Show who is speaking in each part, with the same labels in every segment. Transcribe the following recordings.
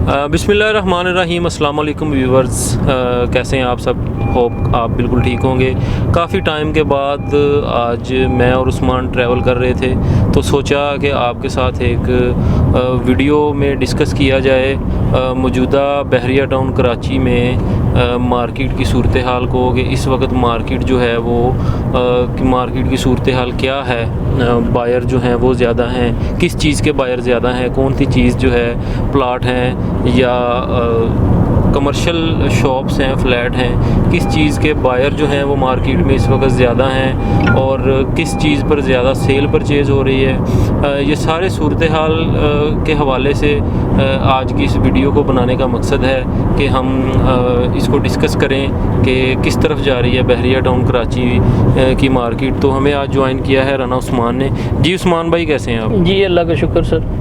Speaker 1: बिस्मिल्लाहिर्रहमानिर्रहीम। अस्सलाम वालेकुम व्यूवर्स, कैसे हैं आप सब? होप आप बिल्कुल ठीक होंगे। काफ़ी टाइम के बाद आज मैं और उस्मान ट्रैवल कर रहे थे तो सोचा कि आपके साथ एक वीडियो में डिस्कस किया जाए मौजूदा बहरिया टाउन कराची में मार्केट की सूरत हाल को, कि इस वक्त मार्केट जो है वो मार्केट की सूरत हाल क्या है, बायर जो हैं वो ज़्यादा हैं, किस चीज़ के बायर ज़्यादा हैं, कौन सी चीज़ जो है प्लाट हैं या कमर्शियल शॉप्स हैं, फ्लैट हैं, किस चीज़ के बायर जो हैं वो मार्केट में इस वक्त ज़्यादा हैं और किस चीज़ पर ज़्यादा सेल परचेज़ हो रही है। ये सारे सूरत हाल के हवाले से आज की इस वीडियो को बनाने का मकसद है कि हम इसको डिस्कस करें कि किस तरफ जा रही है बहरिया टाउन कराची की मार्केट। तो हमें आज ज्वाइन किया है राना उस्मान ने। जी उस्मान भाई, कैसे हैं आप?
Speaker 2: जी अल्लाह का शुक्र सर।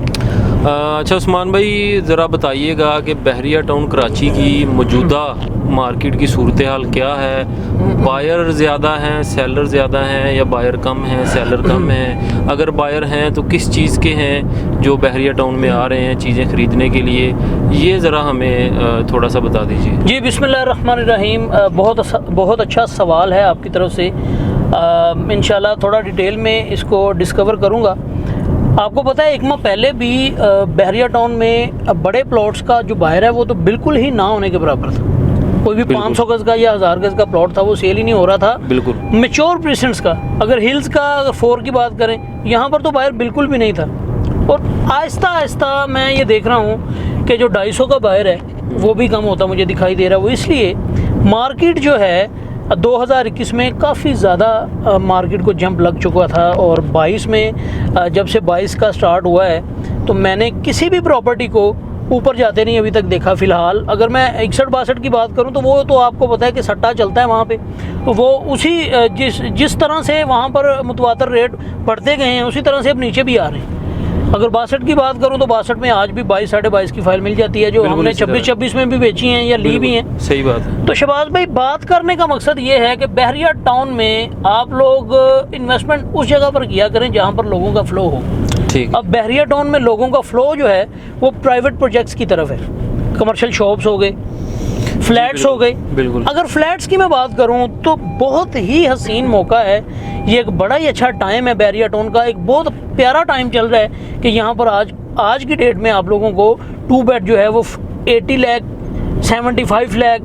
Speaker 1: अच्छा उस्मान भाई, ज़रा बताइएगा कि बहरिया टाउन कराची की मौजूदा मार्केट की सूरत हाल क्या है? बायर ज़्यादा हैं, सेलर ज़्यादा हैं, या बायर कम हैं, सेलर कम हैं? अगर बायर हैं तो किस चीज़ के हैं जो बहरिया टाउन में आ रहे हैं चीज़ें ख़रीदने के लिए? ये ज़रा हमें थोड़ा सा बता दीजिए।
Speaker 2: जी बिस्मिल्लाहिर्रहमानिर्रहीम। बहुत अच्छा सवाल है आपकी तरफ से। इंशाल्लाह थोड़ा डिटेल में इसको डिस्कवर करूँगा। आपको पता है एक माह पहले भी बहरिया टाउन में बड़े प्लॉट्स का जो बायर है वो तो बिल्कुल ही ना होने के बराबर था। कोई भी 500 गज़ का या 1000 गज़ का प्लॉट था वो सेल ही नहीं हो रहा था।
Speaker 1: बिल्कुल
Speaker 2: मैच्योर प्रेसिडेंट्स का, अगर हिल्स का, अगर 4 की बात करें, यहाँ पर तो बायर बिल्कुल भी नहीं था। और आहिस्ता आहिस्ता मैं ये देख रहा हूँ कि जो 250 का बायर है वो भी कम होता मुझे दिखाई दे रहा है। वो इसलिए मार्केट जो है 2021 में काफ़ी ज़्यादा मार्केट को जंप लग चुका था, और 22 में जब से 22 का स्टार्ट हुआ है तो मैंने किसी भी प्रॉपर्टी को ऊपर जाते नहीं अभी तक देखा। फ़िलहाल अगर मैं 61-62 की बात करूं तो वो तो आपको पता है कि सट्टा चलता है वहाँ पे, तो वो उसी जिस तरह से वहाँ पर मुतवातर रेट बढ़ते गए हैं उसी तरह से अब नीचे भी आ रहे हैं। अगर 62 की बात करूं तो 62 में आज भी 22 साढ़े 22 की फाइल मिल जाती है, जो हमने 26-26 में भी बेची हैं या ली भी हैं।
Speaker 1: सही बात है।
Speaker 2: तो शहबाज भाई, बात करने का मकसद ये है कि बहरिया टाउन में आप लोग इन्वेस्टमेंट उस जगह पर किया करें जहाँ पर लोगों का फ़्लो हो।
Speaker 1: ठीक।
Speaker 2: अब बहरिया टाउन में लोगों का फ़्लो जो है वो प्राइवेट प्रोजेक्ट्स की तरफ है। कमर्शियल शॉप्स हो गए, फ्लैट्स हो गए।
Speaker 1: बिल्कुल।
Speaker 2: अगर फ्लैट्स की मैं बात करूं तो बहुत ही हसीन मौका है, ये एक बड़ा ही अच्छा टाइम है बहरिया टाउन का। एक बहुत प्यारा टाइम चल रहा है कि यहाँ पर आज की डेट में आप लोगों को 2 बेड जो है वो 80 लाख 75 लाख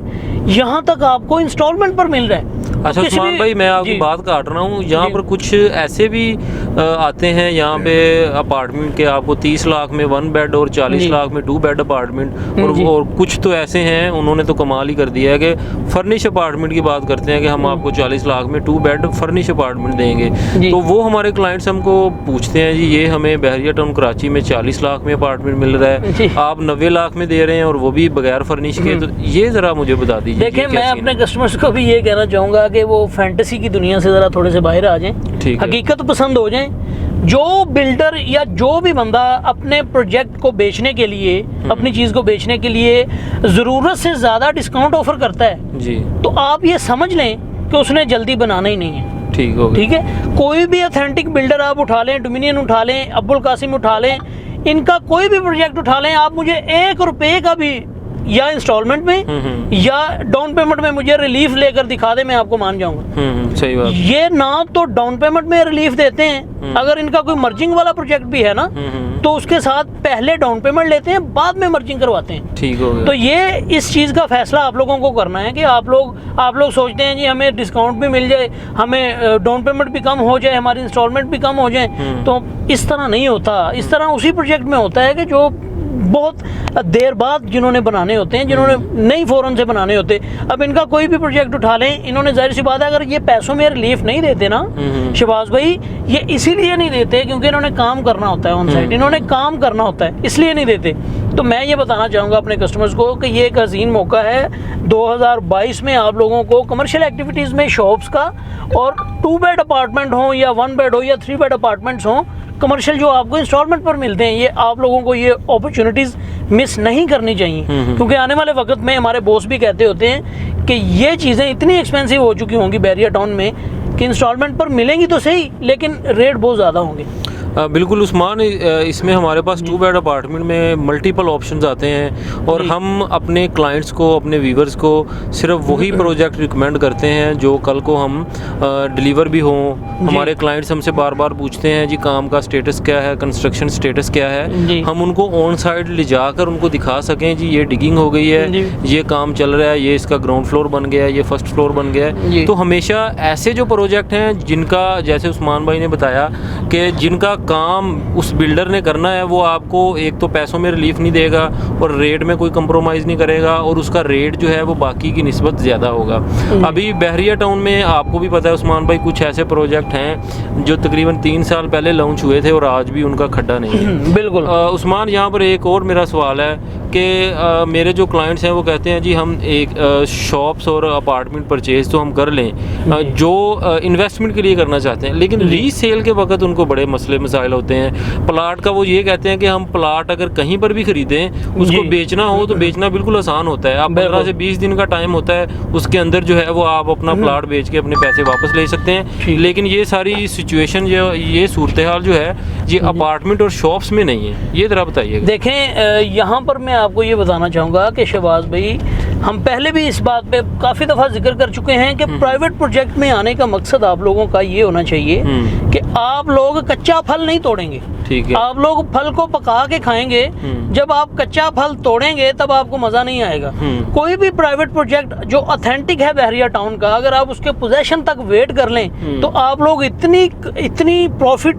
Speaker 2: यहाँ तक आपको इंस्टॉलमेंट पर मिल रहा है।
Speaker 1: अच्छा उस्मान भाई, मैं आपकी बात काट रहा हूँ। यहाँ पर कुछ ऐसे भी आते हैं यहाँ पे अपार्टमेंट के आपको 30 लाख में 1 बेड और 40 लाख में 2 बेड अपार्टमेंट, और कुछ तो ऐसे हैं उन्होंने तो कमाल ही कर दिया है कि फर्निश अपार्टमेंट की बात करते हैं कि हम आपको 40 लाख में 2 बेड फर्निश अपार्टमेंट देंगे। तो वो हमारे क्लाइंट्स हमको पूछते हैं, जी ये हमें बहरिया टाउन कराची में 40 लाख में अपार्टमेंट मिल रहा है, आप 90 लाख में दे रहे हैं और वो भी बगैर फर्निश के। तो ये ज़रा मुझे बता दीजिए।
Speaker 2: देखिए, मैं अपने कस्टमर्स को भी ये कहना चाहूँगा कि वो फैंटेसी की दुनिया से ज़रा थोड़े से बाहर आ जाएं, हकीकत पसंद हो जाएं। जो बिल्डर या जो भी बंदा अपने प्रोजेक्ट को बेचने के लिए, अपनी चीज़ को बेचने के लिए ज़रूरत से ज़्यादा डिस्काउंट ऑफर करता है जी, तो आप ये समझ लें कि उसने जल्दी बनाना ही नहीं है। ठीक है। कोई भी ऑथेंटिक बिल्डर आप उठा लें, डोमिनियन उठा लें, अब्दुल कासिम उठा लें, इनका कोई भी प्रोजेक्ट उठा लें, आप मुझे 1 रुपये का भी या इंस्टॉलमेंट में या डाउन पेमेंट में मुझे रिलीफ लेकर दिखा दे, मैं आपको मान जाऊंगा।
Speaker 1: सही बात।
Speaker 2: ये ना तो डाउन पेमेंट में रिलीफ देते हैं, अगर इनका कोई मर्जिंग वाला प्रोजेक्ट भी है ना तो उसके साथ पहले डाउन पेमेंट लेते हैं, बाद में मर्जिंग करवाते हैं। ठीक हो गया। तो ये इस चीज़ का फैसला आप लोगों को करना है कि आप लोग सोचते हैं जी हमें डिस्काउंट भी मिल जाए, हमें डाउन पेमेंट भी कम हो जाए, हमारी इंस्टॉलमेंट भी कम हो जाए, तो इस तरह नहीं होता। इस तरह उसी प्रोजेक्ट में होता है कि जो बहुत देर बाद जिन्होंने बनाने होते हैं, जिन्होंने नहीं फ़ौरन से बनाने होते। अब इनका कोई भी प्रोजेक्ट उठा लें, इन्होंने जाहिर सी बात है अगर ये पैसों में रिलीफ नहीं देते ना शहबाज भाई, ये इसीलिए नहीं देते क्योंकि इन्होंने काम करना होता है ऑन साइड, इन्होंने काम करना होता है, इसलिए नहीं देते। तो मैं ये बताना चाहूँगा अपने कस्टमर्स को कि ये एक हसीन मौका है 2022 में आप लोगों को कमर्शियल एक्टिविटीज़ में शॉप्स का, और 2 बेड अपार्टमेंट हो या 1 बेड हो या 3 बेड अपार्टमेंट्स हों कमर्शियल जो आपको इंस्टॉलमेंट पर मिलते हैं, ये आप लोगों को ये अपॉर्चुनिटीज़ मिस नहीं करनी चाहिए। क्योंकि आने वाले वक्त में हमारे बॉस भी कहते होते हैं कि ये चीज़ें इतनी एक्सपेंसिव हो चुकी होंगी बहरिया टाउन में कि इंस्टॉलमेंट पर मिलेंगी तो सही लेकिन रेट बहुत ज़्यादा होंगे।
Speaker 1: बिल्कुल उस्मान, इसमें हमारे पास 2 बेड अपार्टमेंट में मल्टीपल ऑप्शंस आते हैं और हम अपने क्लाइंट्स को, अपने व्यूवर्स को सिर्फ वही प्रोजेक्ट रिकमेंड करते हैं जो कल को हम डिलीवर भी हों। हमारे क्लाइंट्स हमसे बार बार पूछते हैं जी काम का स्टेटस क्या है, कंस्ट्रक्शन स्टेटस क्या है, हम उनको ऑन साइड ले जाकर उनको दिखा सकें जी ये डिगिंग हो गई है, ये काम चल रहा है, ये इसका ग्राउंड फ्लोर बन गया है, ये फर्स्ट फ्लोर बन गया है। तो हमेशा ऐसे जो प्रोजेक्ट हैं जिनका, जैसे उस्मान भाई ने बताया कि जिनका काम उस बिल्डर ने करना है, वो आपको एक तो पैसों में रिलीफ नहीं देगा और रेट में कोई कंप्रोमाइज़ नहीं करेगा और उसका रेट जो है वो बाकी की निस्बत ज़्यादा होगा। अभी बहरिया टाउन में आपको भी पता है उस्मान भाई, कुछ ऐसे प्रोजेक्ट हैं जो तकरीबन 3 साल पहले लॉन्च हुए थे और आज भी उनका खड्डा नहीं है।
Speaker 2: बिल्कुल
Speaker 1: उस्मान, यहाँ पर एक और मेरा सवाल है कि मेरे जो क्लाइंट्स हैं वो कहते हैं जी हम एक शॉप्स और अपार्टमेंट परचेज तो हम कर लें जो इन्वेस्टमेंट के लिए करना चाहते हैं, लेकिन रीसेल के वक्त उनको बड़े मसले मसाइल होते हैं। प्लाट का वो ये कहते हैं कि हम प्लाट अगर कहीं पर भी खरीदें, उसको बेचना हो तो बेचना बिल्कुल आसान होता है। आप 15 से 20 दिन का टाइम होता है, उसके अंदर जो है वो आप अपना प्लाट बेच के अपने पैसे वापस ले सकते हैं। लेकिन ये सारी सिचुएशन, ये सूरत हाल जो है ये अपार्टमेंट और शॉप्स में नहीं है। ये ज़रा बताइए।
Speaker 2: देखें, यहाँ पर मैं आपको ये बताना चाहूँगा कि शहबाज भाई, हम पहले भी इस बात पे काफ़ी दफ़ा जिक्र कर चुके हैं कि प्राइवेट प्रोजेक्ट में आने का मकसद आप लोगों का ये होना चाहिए कि आप लोग कच्चा फल नहीं तोड़ेंगे,
Speaker 1: ठीक है,
Speaker 2: आप लोग फल को पका के खाएंगे। जब आप कच्चा फल तोड़ेंगे तब आपको मज़ा नहीं आएगा। कोई भी प्राइवेट प्रोजेक्ट जो ऑथेंटिक है बहरिया टाउन का, अगर आप उसके पोजेशन तक वेट कर लें तो आप लोग इतनी प्रॉफिट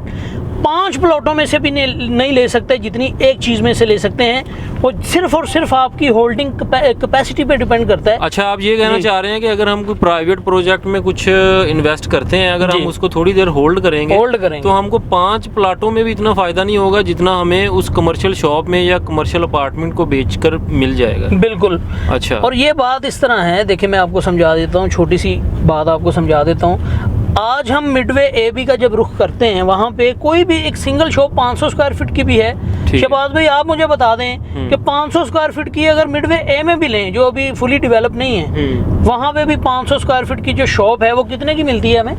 Speaker 2: 5 प्लॉटों में से भी नहीं ले सकते जितनी एक चीज़ में से ले सकते हैं। वो सिर्फ और सिर्फ आपकी होल्डिंग कैपेसिटी पे डिपेंड करता है।
Speaker 1: अच्छा, आप ये कहना चाह रहे हैं कि अगर हम कोई प्राइवेट प्रोजेक्ट में कुछ इन्वेस्ट करते हैं, अगर हम उसको थोड़ी देर होल्ड करेंगे तो हमको 5 प्लाटों में भी इतना फ़ायदा नहीं होगा जितना हमें उस कमर्शियल शॉप में या कमर्शियल अपार्टमेंट को बेचकर मिल जाएगा।
Speaker 2: बिल्कुल।
Speaker 1: अच्छा,
Speaker 2: और ये बात इस तरह है, देखिए मैं आपको समझा देता हूँ, छोटी सी बात आपको समझा देता हूँ। आज हम मिडवे ए बी का जब रुख करते हैं, वहाँ पे कोई भी एक सिंगल शॉप 500 स्क्वायर फीट की भी है। शहबाज भाई, आप मुझे बता दें कि 500 स्क्वायर फीट की अगर मिडवे ए में भी लें, जो अभी फुली डेवलप नहीं है, वहाँ पे भी 500 स्क्वायर फीट की जो शॉप है वो कितने की मिलती है हमें?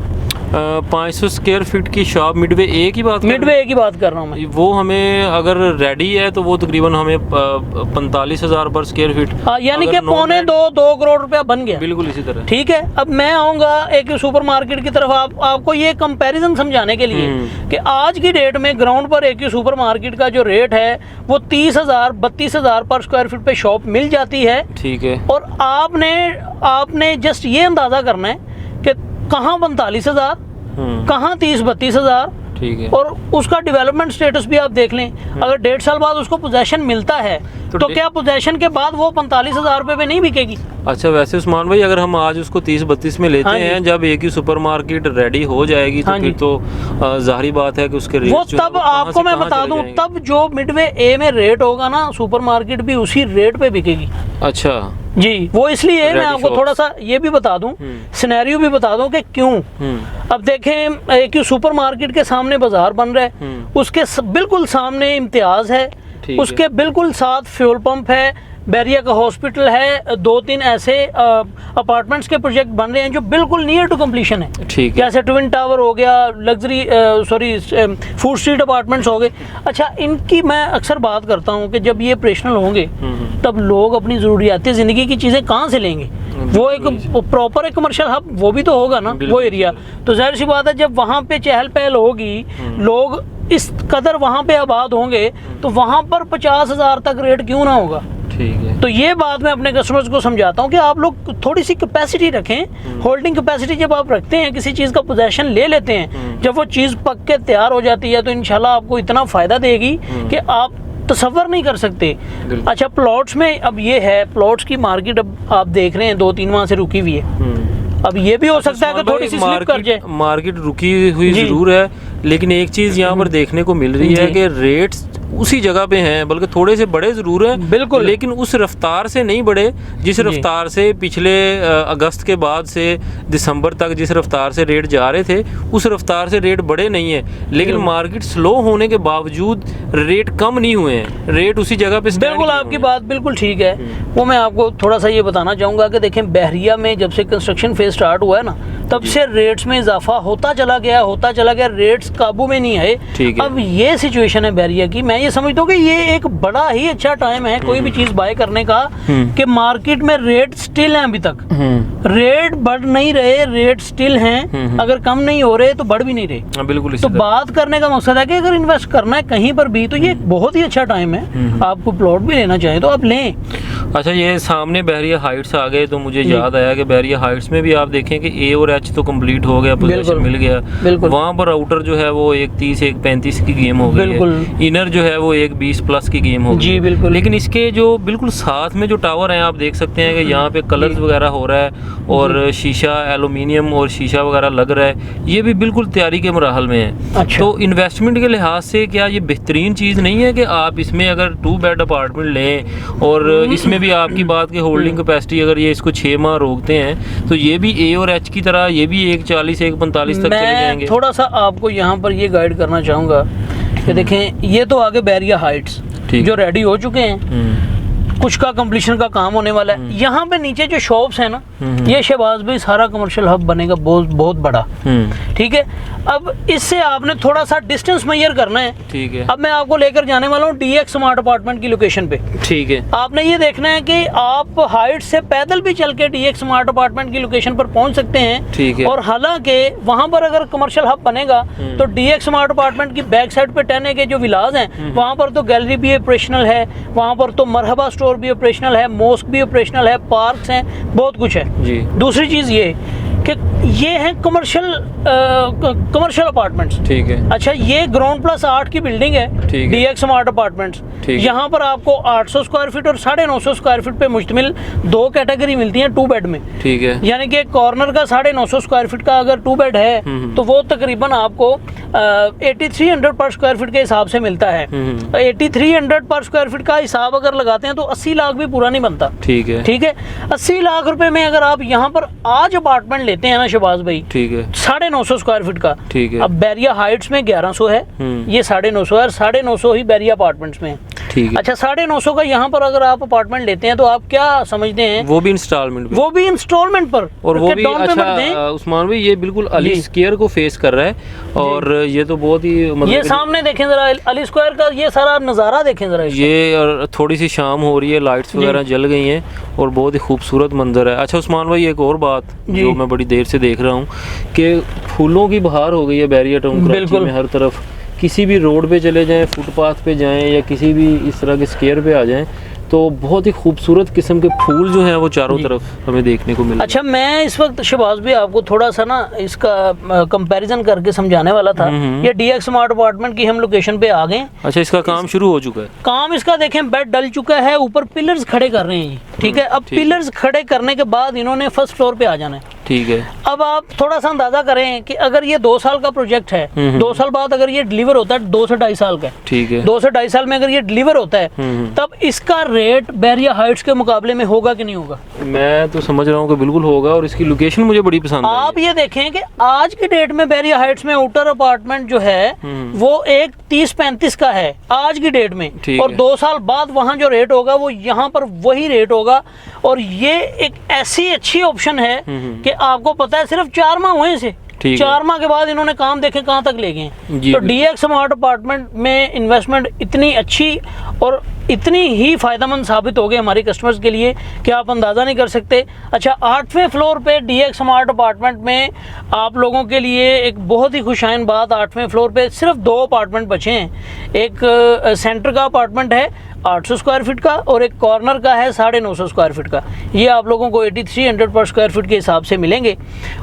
Speaker 1: 500 स्क्वायर फीट की शॉप मिडवे ए की बात
Speaker 2: कर रहा हूँ मैं।
Speaker 1: वो हमें अगर रेडी है तो वो तकरीबन हमें 45,000 पर स्क्वायर फीट,
Speaker 2: यानी कि 2 करोड़ रुपया बन गया।
Speaker 1: बिल्कुल इसी तरह।
Speaker 2: ठीक है, अब मैं आऊँगा एक सुपर मार्केट की तरफ, आपको ये कंपैरिजन समझाने के लिए कि आज की डेट में ग्राउंड पर एक सुपर मार्केट का जो रेट है वो 30,000 32,000 पर स्क्वायर फीट पे शॉप मिल जाती है।
Speaker 1: ठीक है,
Speaker 2: और आपने जस्ट ये अंदाजा करना है कि कहाँ 45,000, कहाँ 30-32,000।
Speaker 1: ठीक है,
Speaker 2: और उसका डेवलपमेंट स्टेटस भी आप देख लें। अगर 1.5 साल बाद उसको पोजेशन मिलता है तो क्या पोजेशन के बाद वो 45,000 रुपये में नहीं बिकेगी?
Speaker 1: अच्छा, वैसे उस्मान भाई, अगर हम आज उसको 30-32 में लेते हैं, जब एक ही सुपर मार्केट रेडी हो जाएगी तो फिर तो जाहिर बात है कि उसके रेट
Speaker 2: वो तब आपको मैं बता दूं, तब जो मिडवे ए में रेट होगा ना, सुपर मार्केट भी उसी रेट पे बिकेगी।
Speaker 1: अच्छा
Speaker 2: जी, वो इसलिए मैं आपको थोड़ा सा ये भी बता दूं, सिनेरियो भी बता दूं कि क्यों। अब देखें, एक सुपर मार्केट के सामने बाजार बन रहा है, उसके बिल्कुल सामने इम्तियाज है, उसके बिल्कुल साथ फ्यूल पंप है, बैरिया का हॉस्पिटल है, 2-3 ऐसे अपार्टमेंट्स के प्रोजेक्ट बन रहे हैं जो बिल्कुल नियर टू कंप्लीशन है।
Speaker 1: ठीक है,
Speaker 2: जैसे ट्विन टावर हो गया, फूड स्ट्रीट अपार्टमेंट्स हो गए। अच्छा, इनकी मैं अक्सर बात करता हूँ कि जब ये ऑपरेशनल होंगे तब लोग अपनी ज़रूरियाती ज़िंदगी की चीज़ें कहाँ से लेंगे? वो एक प्रॉपर एक कमर्शियल हब वो भी तो होगा ना, वो एरिया। तो जाहिर सी बात है, जब वहाँ पे चहल पहल होगी, लोग इस कदर वहाँ पे आबाद होंगे, तो वहाँ पर 50,000 तक रेट क्यों ना होगा?
Speaker 1: ठीक है,
Speaker 2: तो ये बात मैं अपने कस्टमर्स को समझाता हूँ कि आप लोग थोड़ी सी कैपेसिटी रखें। होल्डिंग कैपेसिटी जब आप रखते हैं, किसी चीज़ का पोजेशन ले लेते हैं, जब वो चीज़ पक के तैयार हो जाती है तो इंशाल्लाह आपको इतना फ़ायदा देगी कि आप तसव्वुर नहीं कर सकते। अच्छा, प्लॉट्स में अब ये है, प्लॉट्स की मार्केट अब आप देख रहे हैं 2-3 माह से रुकी हुई है। अब ये भी हो सकता है कि थोड़ी सी स्लिप कर जाए।
Speaker 1: मार्केट रुकी हुई जरूर है, लेकिन एक चीज़ यहाँ पर देखने को मिल रही है कि रेट्स उसी जगह पे हैं, बल्कि थोड़े से बड़े ज़रूर हैं
Speaker 2: बिल्कुल,
Speaker 1: लेकिन उस रफ्तार से नहीं बढ़े जिस रफ्तार से पिछले अगस्त के बाद से दिसंबर तक जिस रफ्तार से रेट जा रहे थे उस रफ्तार से रेट बढ़े नहीं है। लेकिन मार्केट स्लो होने के बावजूद रेट कम नहीं हुए हैं, रेट उसी जगह पे
Speaker 2: बिल्कुल आपकी बात बिल्कुल ठीक है। वो मैं आपको थोड़ा सा ये बताना चाहूँगा कि देखें, बहरिया में जब से कंस्ट्रक्शन फेज स्टार्ट हुआ है ना, तब से रेट्स में इजाफा होता चला गया, रेट्स काबू में नहीं आए। अब ये सिचुएशन है बहरिया की, मैं ये समझता हूँ कि ये एक बड़ा ही अच्छा टाइम है कोई भी चीज़ बाय करने का, कि मार्केट में रेट स्टिल हैं, अभी तक रेट बढ़ नहीं रहे, रेट स्टिल हैं, अगर कम नहीं हो रहे तो बढ़ भी नहीं रहे।
Speaker 1: बिल्कुल।
Speaker 2: तो बात करने का मकसद है कि अगर इन्वेस्ट करना है कहीं पर भी तो ये बहुत ही अच्छा टाइम है, आपको प्लॉट भी लेना चाहें तो आप लें।
Speaker 1: अच्छा, ये सामने बहरिया हाइट्स आ गए तो मुझे याद आया कि बहरिया हाइट्स में भी आप देखें कि ए और एच तो कंप्लीट हो गया, पोजीशन मिल गया, वहाँ पर आउटर जो है वो 1:30 1:35 की गेम हो गई है, इनर जो है वो 1:20 प्लस की गेम हो गई
Speaker 2: जी बिल्कुल।
Speaker 1: लेकिन इसके जो बिल्कुल साथ में जो टावर हैं आप देख सकते हैं कि यहाँ पे कलर्स वगैरह हो रहा है और शीशा, एलुमिनियम और शीशा वगैरह लग रहा है, ये भी बिल्कुल तैयारी के मराहल में है।
Speaker 2: अच्छा।
Speaker 1: तो इन्वेस्टमेंट के लिहाज से क्या ये बेहतरीन चीज़ नहीं है कि आप इसमें अगर 2 बेड अपार्टमेंट लें और इसमें भी आपकी बात की होल्डिंग कैपेसिटी अगर ये इसको 6 माह रोकते हैं तो ये भी ए और एच की तरह ये भी 1:40 1:45 तक चले जाएंगे।
Speaker 2: थोड़ा सा आपको यहाँ पर ये गाइड करना चाहूँगा कि देखें, ये तो आगे बहरिया हाइट्स जो रेडी हो चुके हैं, कुछ का कंप्लीशन का काम होने वाला है। यहाँ पे नीचे जो शॉप्स है ना, ये शहबाज भाई सारा कमर्शियल हब बनेगा बहुत बड़ा, ठीक है। अब इससे आपने थोड़ा सा डिस्टेंस मेजर करना है,
Speaker 1: ठीक है।
Speaker 2: अब मैं आपको लेकर जाने वाला हूँ DX स्मार्ट अपार्टमेंट की लोकेशन पे,
Speaker 1: ठीक है।
Speaker 2: आपने ये देखना है कि आप हाइट से पैदल भी चल के DX स्मार्ट अपार्टमेंट की लोकेशन पर पहुंच सकते हैं,
Speaker 1: ठीक है।
Speaker 2: और हालांकि वहां पर अगर कमर्शियल हब बनेगा तो DX स्मार्ट अपार्टमेंट की बैक साइड पे 10A के जो विलाज हैं वहां पर तो गैलरी भी ऑपरेशनल है, वहां पर तो मरहबा स्टोर भी ऑपरेशनल है, मॉस्क भी ऑपरेशनल है, पार्क्स हैं, बहुत कुछ है
Speaker 1: जी।
Speaker 2: दूसरी चीज ये कि ये हैं कमर्शियल अपार्टमेंट्स,
Speaker 1: ठीक है।
Speaker 2: अच्छा, ये ग्राउंड प्लस 8 की बिल्डिंग है, DX स्मार्ट अपार्टमेंट्स। यहाँ पर आपको 800 स्क्वायर फीट और 950 स्क्वायर फीट पे मुश्तमिल 2 कैटेगरी मिलती हैं 2 बेड में, ठीक है। यानी कि कॉर्नर का 950 स्क्वायर फीट का अगर 2 बेड है तो वो तकरीबन आपको 8300 पर स्क्वायर फीट के हिसाब से मिलता है। 8300 पर स्क्वायर फीट का हिसाब अगर लगाते हैं तो 80 लाख भी पूरा नहीं बनता, ठीक है, ठीक है। 80 लाख रुपए में अगर आप यहाँ पर आज अपार्टमेंट लेते हैं ना शहबाज भाई, ठीक है, 950 स्क्वायर फीट का, ठीक है। अब बैरिया हाइट्स में 1100 है, ये 950 है, और 950 ही बैरिया अपार्टमेंट्स में, ठीक है। अच्छा, 950 का यहाँ पर अगर आप अपार्टमेंट लेते हैं तो आप क्या समझते हैं, वो भी इंस्टॉलमेंट पर, और वो भी अच्छा
Speaker 1: उस्मान भाई ये बिल्कुल अली स्क्वायर को फेस कर रहा है, और ये तो बहुत ही
Speaker 2: ये सामने देखें जरा अली स्क्वायर का ये सारा नज़ारा देखें जरा,
Speaker 1: ये और थोड़ी सी शाम हो रही है, लाइट्स वगैरह जल गई हैं और बहुत ही खूबसूरत मंजर है। अच्छा उस्मान भाई, एक और बात जो मैं बड़ी देर से देख रहा हूँ कि फूलों की बहार हो गई है बैरिया टाउन कराची में, हर तरफ किसी भी रोड पे चले जाएं, फुटपाथ पे जाएं या किसी भी इस तरह के स्क्वायर पे आ जाएं तो बहुत ही खूबसूरत किस्म के फूल जो हैं वो चारों तरफ हमें देखने को मिले।
Speaker 2: अच्छा, मैं इस वक्त शहबाज भी आपको थोड़ा सा ना इसका कंपैरिजन करके समझाने वाला था। ये DX स्मार्ट अपार्टमेंट की हम लोकेशन पे आ गए।
Speaker 1: अच्छा, इसका काम शुरू हो चुका है? काम
Speaker 2: इसका देखें बेड डल चुका है, ऊपर पिलर्स खड़े कर रहे हैं, ठीक है। अब पिलर्स खड़े करने के बाद इन्होंने फर्स्ट फ्लोर पे आ जाना है, ठीक है। अब आप थोड़ा सा अंदाजा करें कि अगर ये 2 साल का प्रोजेक्ट है, 2 साल बाद अगर ये डिलीवर होता है 2 से 2.5 साल का, ठीक है, 2 से 2.5 साल में अगर ये डिलीवर होता है तब इसका रेट बैरिया हाइट्स के मुकाबले में होगा कि नहीं होगा?
Speaker 1: मैं तो समझ रहा हूँ कि बिल्कुल होगा, और इसकी लोकेशन मुझे बड़ी पसंद है।
Speaker 2: आप ये देखें कि आज की डेट में बैरिया हाइट्स में आउटर अपार्टमेंट जो है वो एक 30-35 का है आज की डेट में, और 2 साल बाद वहाँ जो रेट होगा वो यहाँ पर वही रेट होगा। और ये एक ऐसी अच्छी ऑप्शन है कि आपको पता है सिर्फ 4 माह हुए इसे, 4 माह के बाद इन्होंने काम देखे कहाँ तक ले गए। तो DX स्मार्ट अपार्टमेंट में इन्वेस्टमेंट इतनी अच्छी और इतनी ही फ़ायदेमंद साबित हो गई हमारे कस्टमर्स के लिए कि आप अंदाज़ा नहीं कर सकते। अच्छा, 8वें फ्लोर पे DX स्मार्ट अपार्टमेंट में आप लोगों के लिए एक बहुत ही खुशाइन बात, 8वें फ्लोर पे सिर्फ 2 अपार्टमेंट बचे हैं। एक सेंटर का अपार्टमेंट है 800 स्क्वायर फीट का, और एक कॉर्नर का है 950 स्क्वायर फीट का। ये आप लोगों को 8300 पर स्क्वायर फीट के हिसाब से मिलेंगे,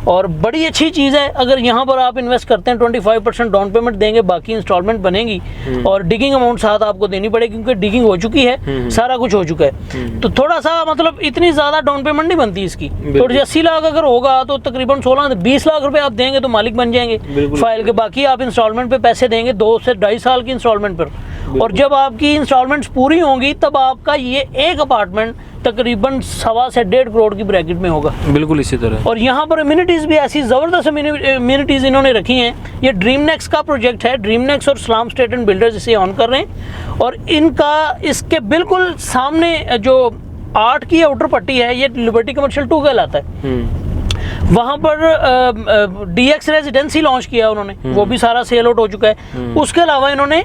Speaker 2: और बड़ी अच्छी चीज़ है। अगर यहाँ पर आप इन्वेस्ट करते हैं 25% डाउन पेमेंट देंगे, बाकी इंस्टॉलमेंट बनेगी, और डिगिंग अमाउंट साथ आपको देनी पड़ेगी क्योंकि डिगिंग हो चुकी है, सारा कुछ हो चुका है। तो थोड़ा सा मतलब इतनी ज़्यादा डाउन पेमेंट नहीं बनती इसकी, थोड़ी 80 लाख अगर होगा तो तकरीबन 16-20 लाख रुपए आप देंगे तो मालिक बन जाएंगे फाइल के। बाकी आप इंस्टॉलमेंट पे पैसे देंगे 2 से 2.5 साल की इंस्टॉलमेंट पर, और जब आपकी इंस्टॉलमेंट्स पूरी होंगी तब आपका ये एक अपार्टमेंट तकरीबन 1.25 से 1.5 करोड़ की ब्रैकेट में होगा।
Speaker 1: बिल्कुल इसी तरह।
Speaker 2: और यहाँ पर इम्यूनिटीज़ भी ऐसी ज़बरदस्त इम्यूनिटीज़ इन्होंने रखी हैं। ये ड्रीम नेक्स का प्रोजेक्ट है, ड्रीम नेक्स और सलाम स्टेट एंड बिल्डर्स इसे ऑन कर रहे हैं। और इनका इसके बिल्कुल सामने जो 8 की आउटर पट्टी है, ये लिबर्टी कमर्शियल 2 कहलाता है। वहाँ पर DX रेजिडेंसी लॉन्च किया उन्होंने, वो भी सारा सेल आउट हो चुका है। उसके अलावा इन्होंने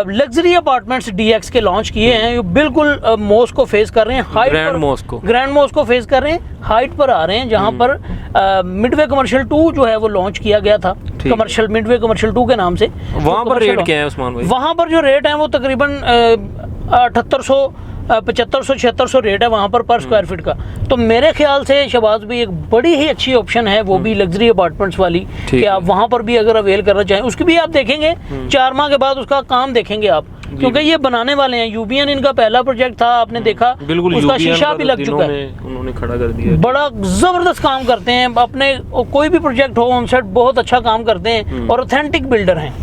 Speaker 2: लग्जरी अपार्टमेंट्स DX के लॉन्च किए हैं, ये बिल्कुल मोस्ट को फेस कर रहे हैं, हाइट ग्रैंड मोस्ट को फेस कर रहे हैं, हाइट पर आ रहे हैं, जहाँ पर मिडवे कमर्शियल 2 जो है वो लॉन्च किया गया था, कमर्शियल मिडवे कमर्शियल 2 के नाम से।
Speaker 1: वहाँ पर रेट क्या है उस्मान भाई?
Speaker 2: वहाँ पर जो रेट है वो तकरीबन 7800 7500 7600 रेट है वहाँ पर स्क्वायर फीट का। तो मेरे ख्याल से शहबाज भी एक बड़ी ही अच्छी ऑप्शन है, वो भी लग्जरी अपार्टमेंट्स वाली, कि आप वहाँ पर भी अगर अवेल करना चाहें, उसकी भी आप देखेंगे 4 माह के बाद उसका काम देखेंगे आप, क्योंकि ये बनाने वाले हैं। यूबीएन इनका पहला प्रोजेक्ट था, आपने देखा उसका शीशा भी लग चुका है,
Speaker 1: उन्होंने खड़ा कर दिया।
Speaker 2: बड़ा जबरदस्त काम करते हैं, अपने कोई भी प्रोजेक्ट हो ऑन सेट बहुत अच्छा काम करते हैं और ऑथेंटिक बिल्डर हैं।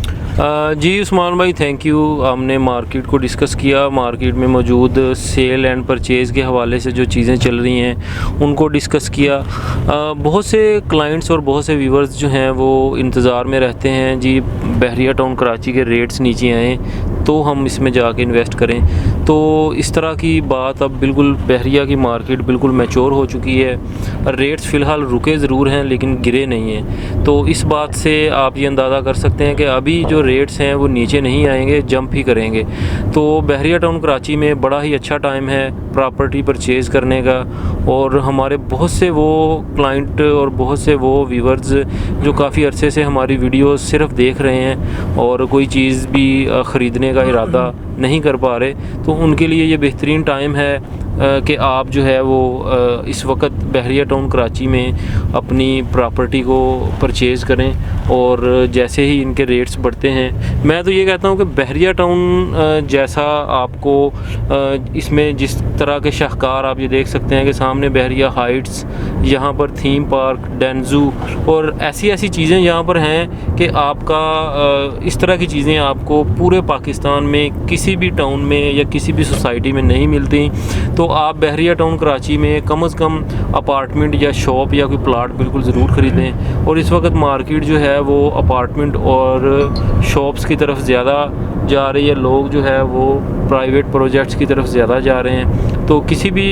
Speaker 1: जी उस्मान भाई थैंक यू। हमने मार्केट को डिस्कस किया, मार्केट में मौजूद सेल एंड परचेज़ के हवाले से जो चीज़ें चल रही हैं उनको डिस्कस किया। बहुत से क्लाइंट्स और बहुत से व्यूवर्स जो हैं वो इंतज़ार में रहते हैं जी बहरिया टाउन कराची के रेट्स नीचे आएँ तो हम इसमें जाके इन्वेस्ट करें। तो इस तरह की बात अब बिल्कुल बहरिया की मार्केट बिल्कुल मैच्योर हो चुकी है। रेट्स फ़िलहाल रुके ज़रूर हैं लेकिन गिरे नहीं हैं। तो इस बात से आप ये अंदाज़ा कर सकते हैं कि अभी जो रेट्स हैं वो नीचे नहीं आएंगे, जंप ही करेंगे। तो बहरिया टाउन कराची में बड़ा ही अच्छा टाइम है प्रॉपर्टी परचेज़ करने का। और हमारे बहुत से वो क्लाइंट और बहुत से वो व्यूवर्स जो काफ़ी अरसे से हमारी वीडियो सिर्फ देख रहे हैं और कोई चीज़ भी ख़रीदने का इरादा नहीं कर पा रहे, तो उनके लिए ये बेहतरीन टाइम है कि आप जो है वो इस वक्त बहरिया टाउन कराची में अपनी प्रॉपर्टी को परचेज़ करें। और जैसे ही इनके रेट्स बढ़ते हैं, मैं तो ये कहता हूँ कि बहरिया टाउन जैसा आपको इसमें जिस तरह के शाहकार आप ये देख सकते हैं कि सामने बहरिया हाइट्स, यहाँ पर थीम पार्क, डेंजू और ऐसी ऐसी चीज़ें यहाँ पर हैं कि आपका इस तरह की चीज़ें आपको पूरे पाकिस्तान में किसी भी टाउन में या किसी भी सोसाइटी में नहीं मिलती। तो आप बहरिया टाउन कराची में कम से कम अपार्टमेंट या शॉप या कोई प्लाट बिल्कुल ज़रूर ख़रीदें। और इस वक्त मार्केट जो है वो अपार्टमेंट और शॉप्स की तरफ ज़्यादा जा रही है, लोग जो है वो प्राइवेट प्रोजेक्ट्स की तरफ ज़्यादा जा रहे हैं। तो किसी भी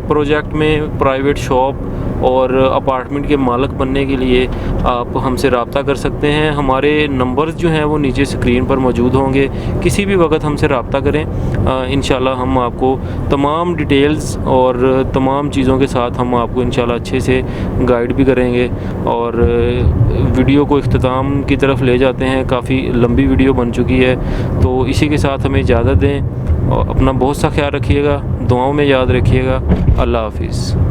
Speaker 1: प्रोजेक्ट में प्राइवेट शॉप और अपार्टमेंट के मालिक बनने के लिए आप हमसे रब्ता कर सकते हैं। हमारे नंबर्स जो हैं वो नीचे स्क्रीन पर मौजूद होंगे, किसी भी वक्त हमसे रब्ता करें। इंशाल्लाह हम आपको तमाम डिटेल्स और तमाम चीज़ों के साथ हम आपको इंशाल्लाह अच्छे से गाइड भी करेंगे। और वीडियो को इख्तिताम की तरफ ले जाते हैं, काफ़ी लंबी वीडियो बन चुकी है, तो इसी के साथ हमें इजाज़त दें और अपना बहुत सा ख्याल रखिएगा, दुआओं में याद रखिएगा। अल्लाह हाफिज़।